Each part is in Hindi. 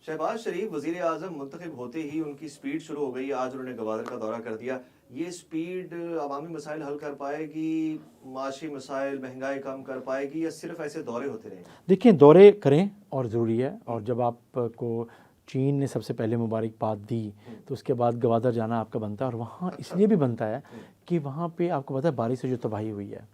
शहबाज शरीफ वजीर आजम मुंतखब होते ही उनकी स्पीड शुरू हो गई। आज उन्होंने गवादर का दौरा कर दिया। ये स्पीड अवामी मसाइल हल कर पाएगी, माशी मसाइल, महंगाई कम कर पाएगी, या सिर्फ ऐसे दौरे होते रहेंगे? देखिए, दौरे करें और ज़रूरी है। और जब आपको चीन ने सबसे पहले मुबारकबाद दी तो उसके बाद गवादर जाना आपका बनता है। और वहाँ इसलिए भी बनता है कि वहाँ पे आपको पता है बारिश से जो तबाही हुई है,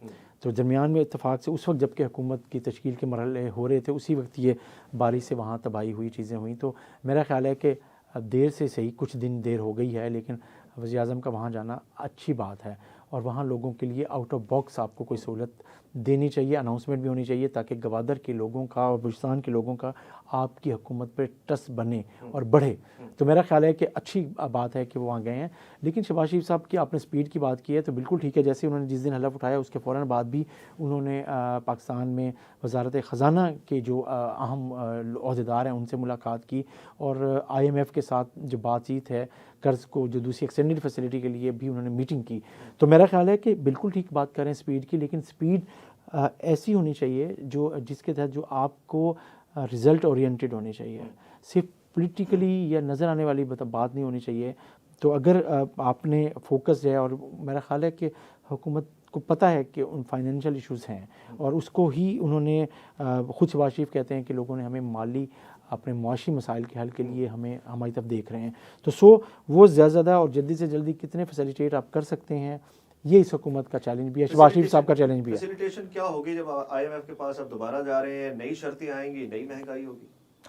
तो दरमियान में इत्तेफाक से उस वक्त जबकि हुकूमत की तश्कील के मरहले हो रहे थे, उसी वक्त ये बारिश से वहाँ तबाही हुई, चीज़ें हुई। तो मेरा ख़्याल है कि देर से सही, कुछ दिन देर हो गई है, लेकिन वज़ीर आज़म का वहाँ जाना अच्छी बात है। और वहाँ लोगों के लिए आउट ऑफ बॉक्स आपको कोई सहूलत देनी चाहिए, अनाउंसमेंट भी होनी चाहिए, ताकि गवादर के लोगों का और बलूचिस्तान के लोगों का आपकी हुकूमत पर ट्रस्ट बने और बढ़े। तो मेरा ख्याल है कि अच्छी बात है कि वो वहाँ गए हैं। लेकिन शहबाज शरीफ साहब की आपने स्पीड की बात की है तो बिल्कुल ठीक है। जैसे उन्होंने जिस दिन हलफ उठाया उसके फ़ौरन बाद भी उन्होंने पाकिस्तान में वजारत ख़जाना के जो अहम ओहदेदार हैं उनसे मुलाकात की, और IMF के साथ जो बातचीत है कर्ज़ को जो दूसरी एक्सटेंडेड फैसिलिटी के लिए भी उन्होंने मीटिंग की। तो मेरा ख्याल है कि बिल्कुल ठीक बात करें स्पीड की, लेकिन स्पीड ऐसी होनी चाहिए जो जिसके तहत जो आपको रिज़ल्ट ओरिएंटेड होनी चाहिए, सिर्फ पॉलिटिकली या नज़र आने वाली बात नहीं होनी चाहिए। तो अगर आपने फोकस है, और मेरा ख्याल है कि हुकूमत को पता है कि उन फाइनेंशियल इश्यूज़ हैं, और उसको ही उन्होंने ख़ुद शहबाज शरीफ कहते हैं कि लोगों ने हमें माली अपने मुआशी मसाइल के हल के लिए हमें हमारी तरफ देख रहे हैं। तो वो ज़्यादा और जल्दी से जल्दी कितने फैसिलिटेट आप कर सकते हैं, ये इस हुकूमत का चैलेंज भी है, शहबाज शरीफ साहब का चैलेंज भी है। फैसिलिटेशन क्या होगी जब IMF के पास अब दोबारा जा रहे हैं? नई शर्तें आएंगी, नई महंगाई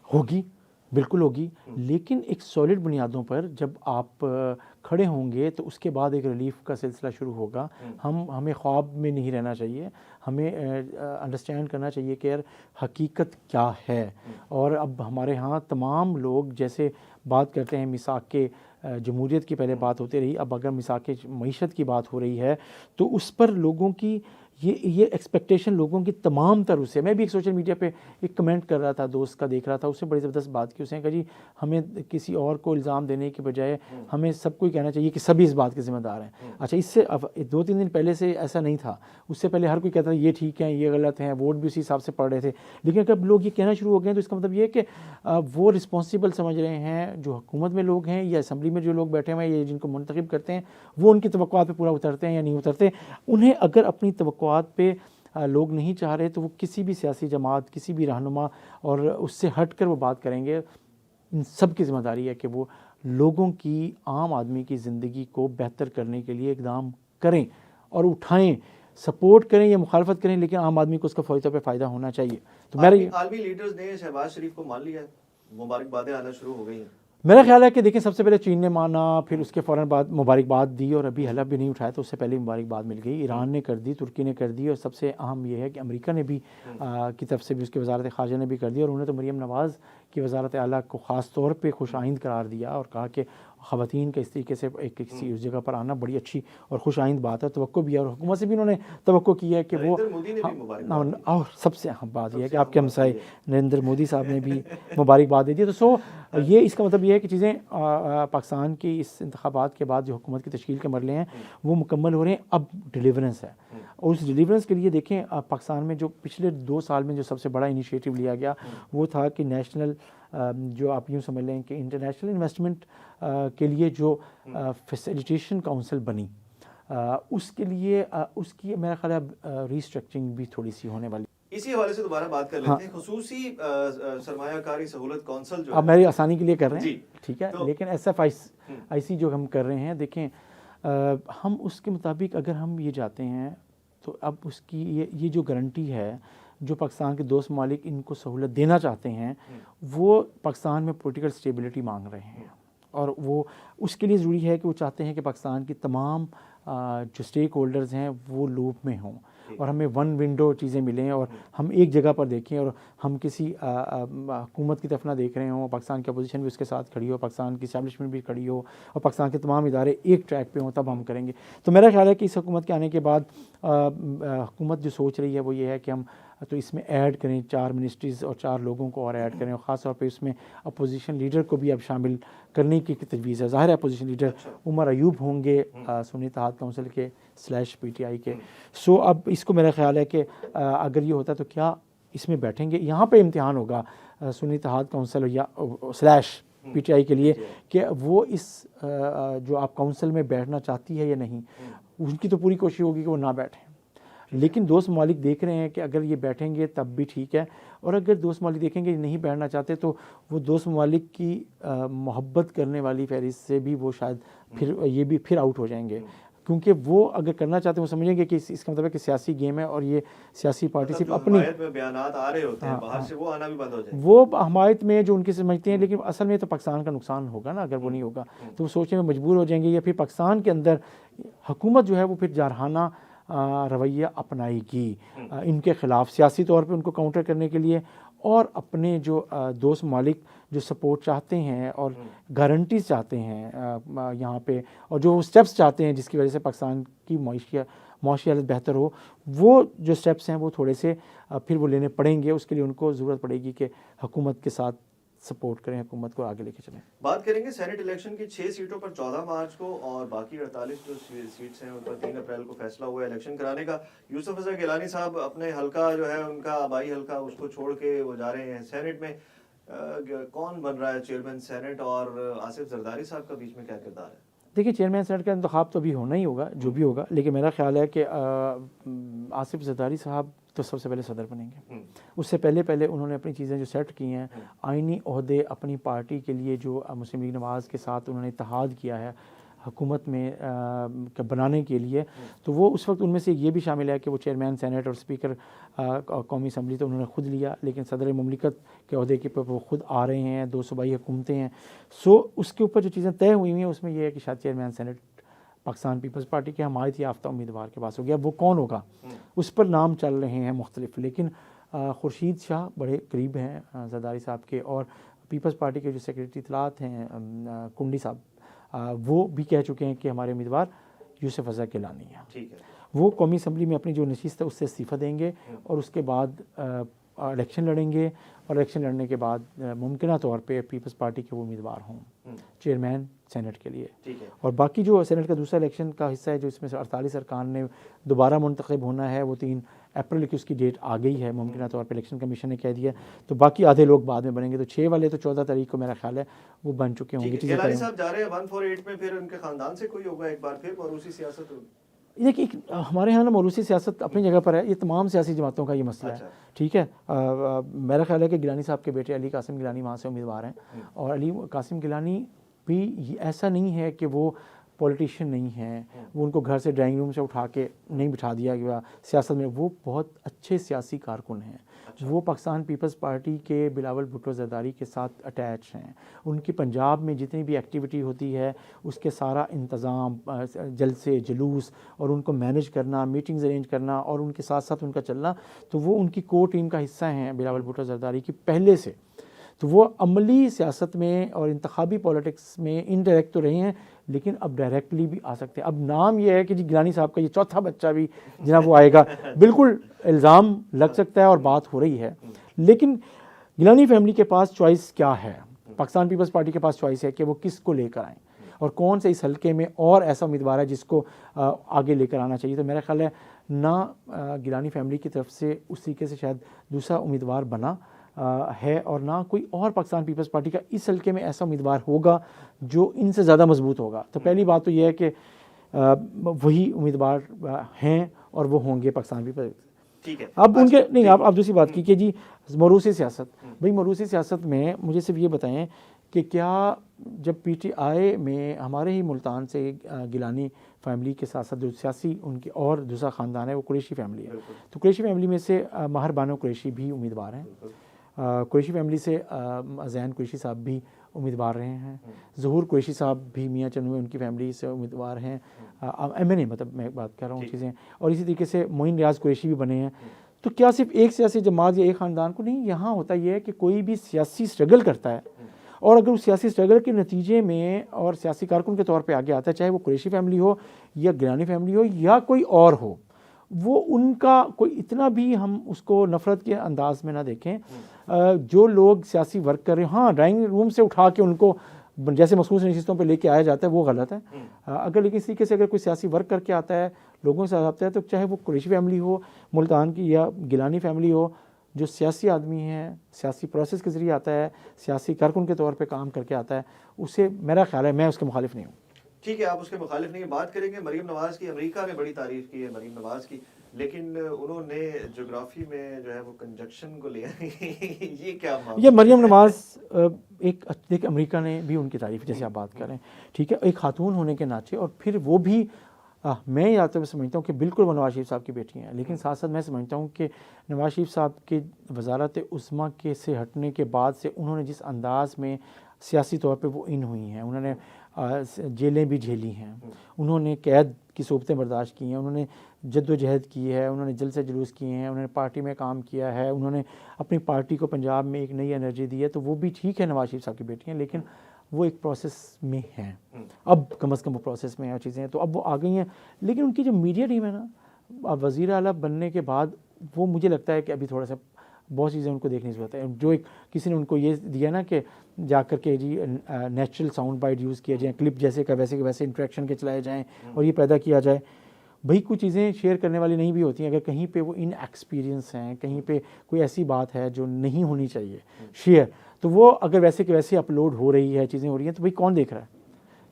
होगी, बिल्कुल होगी, लेकिन एक सॉलिड बुनियादों पर जब आप खड़े होंगे तो उसके बाद एक रिलीफ का सिलसिला शुरू होगा। हमें ख्वाब में नहीं रहना चाहिए, हमें अंडरस्टैंड करना चाहिए कि यार हकीकत क्या है। और अब हमारे यहाँ तमाम लोग जैसे बात करते हैं मिसाक के जमहूरियत की पहले बात होती रही, अब अगर मिसाक मईशत की बात हो रही है तो उस पर लोगों की ये एक्सपेक्टेशन लोगों की तमाम तरह से। मैं भी एक सोशल मीडिया पे एक कमेंट कर रहा था, दोस्त का देख रहा था, उससे बड़ी ज़बरदस्त बात की। उसने कहा जी हमें किसी और को इल्ज़ाम देने के बजाय हमें सबको कहना चाहिए कि सभी इस बात के ज़िम्मेदार हैं। अच्छा, इससे अब 2-3 दिन पहले से ऐसा नहीं था, उससे पहले हर कोई कहता था ये ठीक है, ये गलत है, वोट भी उसी हिसाब से पड़ रहे थे। लेकिन अगर लोग ये कहना शुरू हो गए तो इसका मतलब ये है कि वो रिस्पॉन्सिबल समझ रहे हैं, जो हुकूमत में लोग हैं या असम्बली में जो लोग बैठे हुए हैं, ये जिनको मुंतखब करते हैं, वो उनकी तवक्कुआत पे पूरा उतरते हैं या नहीं उतरते। उन्हें अगर अपनी तवक्कुआत पे लोग नहीं चाह रहे तो वो किसी भी सियासी जमात, किसी भी रहनुमा और उससे हट कर वो बात करेंगे। इन सब की ज़िम्मेदारी है कि वो लोगों की, आम आदमी की ज़िंदगी को बेहतर करने के लिए इक़दाम करें और उठाएं, सपोर्ट करें या मुखालफत करें, लेकिन आम आदमी को उसका फ़ौरी तौर पर फ़ायदा होना चाहिए। तो आलमी लीडर्स ने शहबाज शरीफ को मान लिया, मुबारकबादें आना शुरू हो गई हैं। मेरा ख्याल है कि देखिए, सबसे पहले चीन ने माना, फिर उसके फ़ौरन बाद मुबारकबाद दी, और अभी हलफ भी नहीं उठाया तो उससे पहले मुबारकबाद मिल गई। ईरान ने कर दी, तुर्की ने कर दी, और सबसे अहम यह है कि अमेरिका ने भी की तरफ से भी, उसकी वजारत ख़ारजा ने भी कर दी। और उन्होंने तो मरीम नवाज़ की वजारत आला को ख़ास तौर पर खुश आइंद करार दिया और कहा कि ख़वातीन का इस तरीके से एक किसी उस जगह पर आना बड़ी अच्छी और खुश आइंद बात है। तवक्को भी है, और हुकूमत से भी उन्होंने तवक्को की है कि वो, और सबसे अहम बात यह है कि आपके हमसाए नरेंद्र मोदी साहब ने भी मुबारकबाद दे दी। तो ये इसका मतलब ये है कि चीज़ें पाकिस्तान की इस इंतखाबात के बाद जो हुकूमत की तश्कील के मरले हैं वो मुकम्मल हो रहे हैं। अब डिलीवरेंस है, और उस डिलीवरेंस के लिए देखें पाकिस्तान में जो पिछले 2 साल में जो सबसे बड़ा इनिशिएटिव लिया गया वो था कि नेशनल, जो आप यूँ समझ लें कि इंटरनेशनल इन्वेस्टमेंट के लिए जो फैसिलिटेशन काउंसिल बनी, उसके लिए उसकी मेरा ख्याल है रीस्ट्रक्चरिंग भी थोड़ी सी होने वाली। इसी हवाले से दोबारा बात कर लेते हैं। खुसूसी सरमायाकारी सहूलत कौंसल जो अब मेरी आसानी के लिए कर रहे हैं, ठीक है, तो, लेकिन SFIC जो हम कर रहे हैं, देखें हम उसके मुताबिक अगर हम ये जाते हैं तो अब उसकी ये जो गारंटी है जो पाकिस्तान के दोस्त ममालिक इनको सहूलत देना चाहते हैं, वो पाकिस्तान में पॉलिटिकल स्टेबिलिटी मांग रहे हैं, और वो उसके लिए ज़रूरी है कि वो चाहते हैं कि पाकिस्तान की तमाम जो स्टेक होल्डर्स हैं वो लूप में हों, और हमें वन विंडो चीज़ें मिलें, और हम एक जगह पर देखें, और हम किसी हुकूमत की तरफ ना देख रहे हों, पाकिस्तान की अपोजिशन भी उसके साथ खड़ी हो, पाकिस्तान की इस्टेब्लिशमेंट भी खड़ी हो, और पाकिस्तान के तमाम इदारे एक ट्रैक पे हों, तब हम करेंगे। तो मेरा ख्याल है कि इस हुकूमत के आने के बाद हुकूमत जो सोच रही है वो ये है कि हम तो इसमें ऐड करें 4 मिनिस्ट्रीज़ और 4 लोगों को और ऐड करें, और ख़ास तौर पे इसमें अपोजिशन लीडर को भी अब शामिल करने की तजवीज़ है। ज़ाहिर है अपोजिशन लीडर उमर अयूब होंगे सुन्नी इत्तेहाद काउंसिल के /PTI के। सो अब इसको मेरा ख्याल है कि अगर ये होता है तो क्या इसमें बैठेंगे, यहाँ पे इम्तिहान होगा सुन्नी इत्तेहाद काउंसिल या स्लैश पीटीआई के लिए कि वो इस जो आप काउंसिल में बैठना चाहती है या नहीं, उनकी तो पूरी कोशिश होगी कि वो ना बैठें। लेकिन दोस्त ममालिक देख रहे हैं कि अगर ये बैठेंगे तब भी ठीक है, और अगर दोस्त ममालिक देखेंगे नहीं बैठना चाहते तो वो दोस्त ममालिक की मोहब्बत करने वाली फहरिस्त से भी वो शायद फिर आउट हो जाएंगे, क्योंकि वो अगर करना चाहते हैं वो समझेंगे कि इसका मतलब है कि सियासी गेम है और ये सियासी पार्टी सिर्फ अपनी में बयानात आ रहे होते हैं बाहर से, वो आना भी बंद हो जाए, वो हमायत में जो उनकी समझते हैं, लेकिन असल में तो पाकिस्तान का नुकसान होगा ना अगर वो नहीं होगा, तो वो सोचने में मजबूर हो जाएंगे, या फिर पाकिस्तान के अंदर हुकूमत जो है वो फिर जारहाना रवैया अपनाएगी इनके ख़िलाफ़ सियासी तौर पे उनको काउंटर करने के लिए, और अपने जो दोस्त ममालिक जो सपोर्ट चाहते हैं और गारंटीज चाहते हैं यहाँ पे, और जो स्टेप्स चाहते हैं जिसकी वजह से पाकिस्तान की माशी हालत बेहतर हो, वो जो स्टेप्स हैं वो थोड़े से फिर वो लेने पड़ेंगे। उसके लिए उनको ज़रूरत पड़ेगी कि हुकूमत के साथ सपोर्ट करें, हुकूमत को आगे लेके चलें। बात करेंगे सेनेट इलेक्शन की 6 सीटों पर 14 मार्च को, और बाकी 48 जो सीट्स हैं उन पर 3 अप्रैल को फैसला हुआ है इलेक्शन कराने का। यूसुफ रज़ा गिलानी साहब अपने हलका जो है उनका आबाई हलका उसको छोड़ के वो जा रहे हैं सेनेट में। कौन बन रहा है चेयरमैन सेनेट, और आसिफ जरदारी साहब का बीच में क्या किरदार है? देखिए, चेयरमैन सेनेट का इंतखाब तो अभी होना ही होगा जो भी होगा, लेकिन मेरा ख्याल है कि आसिफ जरदारी साहब तो सबसे पहले सदर बनेंगे। उससे पहले उन्होंने अपनी चीज़ें जो सेट की हैं, आइनी ओहदे अपनी पार्टी के लिए जो मुस्लिम लीग नवाज़ के साथ उन्होंने इत्तेहाद किया है हुकूमत में बनाने के लिए, तो वो उस वक्त उनमें से ये भी शामिल है कि वो चेयरमैन सेनेट और स्पीकर कौमी असम्बली तो उन्होंने ख़ुद लिया, लेकिन सदर मुमलिकत के अहदे के पर वो ख़ुद आ रहे हैं, 2 सूबाई हुकूमतें हैं। सो उसके ऊपर जो चीज़ें तय हुई हैं उसमें यह है कि शायद चेयरमैन सेनेट पाकिस्तान पीपल्स पार्टी के हमायत याफ्ता उम्मीदवार के पास हो गया। वो कौन होगा उस पर नाम चल रहे हैं मुख्तलिफ, लेकिन खुर्शीद शाह बड़े करीब हैं जरदारी साहब के, और पीपल्स पार्टी के जो सेक्रेटरी इत्तलात हैं कुंडी साहब, वो भी कह चुके हैं कि हमारे उम्मीदवार यूसुफ रज़ा गिलानी है। ठीक है, वो कौमी असम्बली में अपनी जो नशिस्त है उससे इस्तीफ़ा देंगे और उसके बाद इलेक्शन लड़ेंगे, और इलेक्शन लड़ने के बाद मुमकिन तौर पे पीपल्स पार्टी के वो उम्मीदवार हों चेयरमैन सेनेट के लिए। ठीक है। और बाकी जो सेनेट का दूसरा इलेक्शन का हिस्सा है जो इसमें से 48 अरकान ने दोबारा मुंतखब होना है, वो 3 अप्रैल की उसकी डेट आ गई है मुमकिन तौर पे, इलेक्शन कमीशन ने कह दिया। तो बाकी आधे लोग बाद में बनेंगे, तो 6 वाले तो 14 तारीख को मेरा ख्याल है वो बन चुके होंगे। गिलानी साहब जा रहे हैं 148 में, फिर उनके ख़ानदान से कोई होगा एक बार फिर मरूसी सियासत होगी? देखिए, हमारे यहाँ ना मरूसी सियासत अपनी जगह पर है, ये तमाम सियासी जमातों का ये मसला है। ठीक है, मेरा ख्याल है कि गिलानी साहब के बेटे अली कासिम गिलानी वहाँ से उम्मीदवार हैं, और अली कासिम गिलानी भी ऐसा नहीं है कि वो पॉलिटिशियन नहीं हैं, वो उनको घर से ड्राइंग रूम से उठा के नहीं बिठा दिया गया सियासत में, वो बहुत अच्छे सियासी कारकुन हैं। वो पाकिस्तान पीपल्स पार्टी के बिलावल भुट्टो जरदारी के साथ अटैच हैं। उनकी पंजाब में जितनी भी एक्टिविटी होती है उसके सारा इंतज़ाम, जलसे जुलूस और उनको मैनेज करना, मीटिंग्स अरेंज करना और उनके साथ साथ उनका चलना, तो वो उनकी कोर टीम का हिस्सा हैं बिलावल भुट्टो जरदारी की पहले से। तो वो अमली सियासत में और इंतखाबी पॉलिटिक्स में इनडायरेक्ट तो रहे हैं, लेकिन अब डायरेक्टली भी आ सकते हैं। अब नाम ये है कि जी गिलानी साहब का ये चौथा बच्चा भी जनाब वो आएगा, बिल्कुल इल्ज़ाम लग सकता है और बात हो रही है। लेकिन गिलानी फैमिली के पास चॉइस क्या है? पाकिस्तान पीपल्स पार्टी के पास चॉइस है कि वो किसको लेकर आएँ और कौन से इस हल्के में और ऐसा उम्मीदवार है जिसको आगे लेकर आना चाहिए। तो मेरा ख्याल है ना गिलानी फैमिली की तरफ से उस तरीके से शायद दूसरा उम्मीदवार बना है, और ना कोई और पाकिस्तान पीपल्स पार्टी का इस हल्के में ऐसा उम्मीदवार होगा जो इनसे ज़्यादा मजबूत होगा। तो पहली बात तो यह है कि वही उम्मीदवार हैं और वो होंगे पाकिस्तान पीपल्स। ठीक है। अब उनके नहीं, आप दूसरी बात की कि जी मरूसी सियासत, भाई मरूसी सियासत में मुझे सिर्फ ये बताएं कि क्या जब पीटीआई में हमारे ही मुल्तान से गिलानी फैमिली के साथ साथ जो सियासी उनकी और दूसरा ख़ानदान है वो कुरैशी फैमिली है, तो कुरैशी फैमिली में से महर बानो कुरैशी भी उम्मीदवार हैं। कुरैशी फैमिली से ज़ैन कुरैशी साहब भी उम्मीदवार रहे हैं, ज़हूर कुरैशी साहब भी मियाँ चंद में उनकी फैमिली से उम्मीदवार हैं, MNA मतलब मैं बात कर रहा हूँ चीज़ें, और इसी तरीके से मोइन रियाज कुरैशी भी बने हैं। तो क्या सिर्फ एक सियासी जमात या एक ख़ानदान को नहीं, यहाँ होता यह है कि कोई भी सियासी स्ट्रगल करता है और अगर उस सियासी स्ट्रगल के नतीजे में और सियासी कारकुन के तौर पे आगे आता है, चाहे वो कुरैशी फैमिली हो या गिलानी फैमिली हो या कोई और हो, वो उनका कोई इतना भी हम उसको नफ़रत के अंदाज में ना देखें। जो लोग सियासी वर्क कर रहे हैं, हाँ ड्राइंग रूम से उठा के उनको जैसे मखसूस नशिस्तों पे लेके आया जाता है वो गलत है। अगर लेकिन इस तरीके से अगर कोई सियासी वर्क करके आता है, लोगों से आता है, तो चाहे वो कुरैशी फैमिली हो मुल्तान की या गिलानी फैमिली हो, जो सियासी आदमी है, सियासी प्रोसेस के ज़रिए आता है, सियासी कारकुन के तौर पे काम करके आता है, उसे मेरा ख्याल है मैं उसके मुखालिफ नहीं हूँ। ठीक है, आप उसके मुखालिफ नहीं, बात करेंगे मरीम नवाज़ की। अमेरिका ने बड़ी तारीफ की है मरीम नवाज़ की, लेकिन उन्होंने ज्योग्राफी में जो है वो कंजक्शन को लिया ये क्या मामला? ये मरीम नवाज़ एक देखिए अमेरिका ने भी उनकी तारीफ, जैसे आप बात कर रहे हैं, ठीक है, एक खातून होने के नाते, और फिर वो भी मैं या तो मैं समझता हूँ कि बिल्कुल वो नवाज शरीफ साहब की बेटी हैं, लेकिन साथ साथ मैं समझता हूँ कि नवाज शरीफ साहब के वजारत उस्मा के से हटने के बाद से उन्होंने जिस अंदाज में सियासी तौर पे वो इन हुई हैं, उन्होंने जेलें भी झेली हैं, उन्होंने कैद की सोबतें बर्दाश्त की हैं, उन्होंने जद्दोजहद की है, उन्होंने जलसे जुलूस किए हैं, उन्होंने पार्टी में काम किया है, उन्होंने अपनी पार्टी को पंजाब में एक नई एनर्जी दी है, तो वो भी ठीक है नवाज शरीफ साहब की बेटी हैं, लेकिन वो एक प्रोसेस में हैं, अब कम से कम वो प्रोसेस में है चीज़ें, तो अब वो आ गई हैं। लेकिन उनकी जो मीडिया टीम है ना, अब वज़ीर आला बनने के बाद वो मुझे लगता है कि अभी थोड़ा सा बहुत चीज़ें उनको देखने की ज़रूरत है। जो एक किसी ने उनको ये दिया ना कि जा कर के जी नेचुरल साउंड बाइट यूज़ किया जाए, क्लिप जैसे का वैसे के वैसे इंट्रैक्शन के चलाए जाएँ और ये पैदा किया जाए, भाई कुछ चीज़ें शेयर करने वाली नहीं भी होती हैं। अगर कहीं पे वो इन एक्सपीरियंस हैं, कहीं पे कोई ऐसी बात है जो नहीं होनी चाहिए शेयर, तो वो अगर वैसे के वैसे अपलोड हो रही है, चीज़ें हो रही हैं, तो भाई कौन देख रहा है?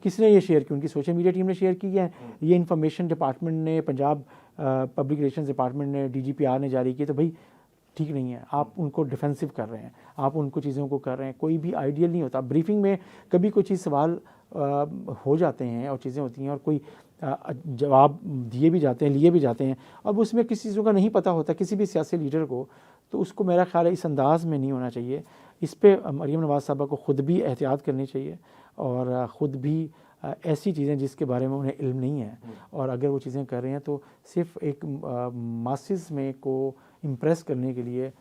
किसने ये शेयर की? उनकी सोशल मीडिया टीम ने शेयर की है, ये इंफॉर्मेशन डिपार्टमेंट ने, पंजाब पब्लिक रिलेशंस डिपार्टमेंट ने, DGPR ने जारी की, तो भाई ठीक नहीं है। आप उनको डिफेंसिव कर रहे हैं, आप उनको चीज़ों को कर रहे हैं, कोई भी आइडियल नहीं होता। ब्रीफिंग में कभी कोई चीज़ सवाल हो जाते हैं और चीज़ें होती हैं और कोई जवाब दिए भी जाते हैं, लिए भी जाते हैं, अब उसमें किसी चीज़ों का नहीं पता होता किसी भी सियासी लीडर को, तो उसको मेरा ख्याल है इस अंदाज़ में नहीं होना चाहिए। इस पे मरीम नवाज़ साहबा को ख़ुद भी एहतियात करनी चाहिए और ख़ुद भी ऐसी चीज़ें जिसके बारे में उन्हें इल्म नहीं है, और अगर वो चीज़ें कर रहे हैं तो सिर्फ एक मासिस में को इम्प्रेस करने के लिए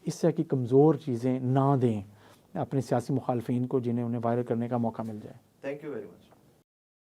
इस तरह की कमज़ोर चीज़ें ना दें अपने सियासी मुखालफिन को, जिन्हें उन्हें वायरल करने का मौका मिल जाए। Thank you very much.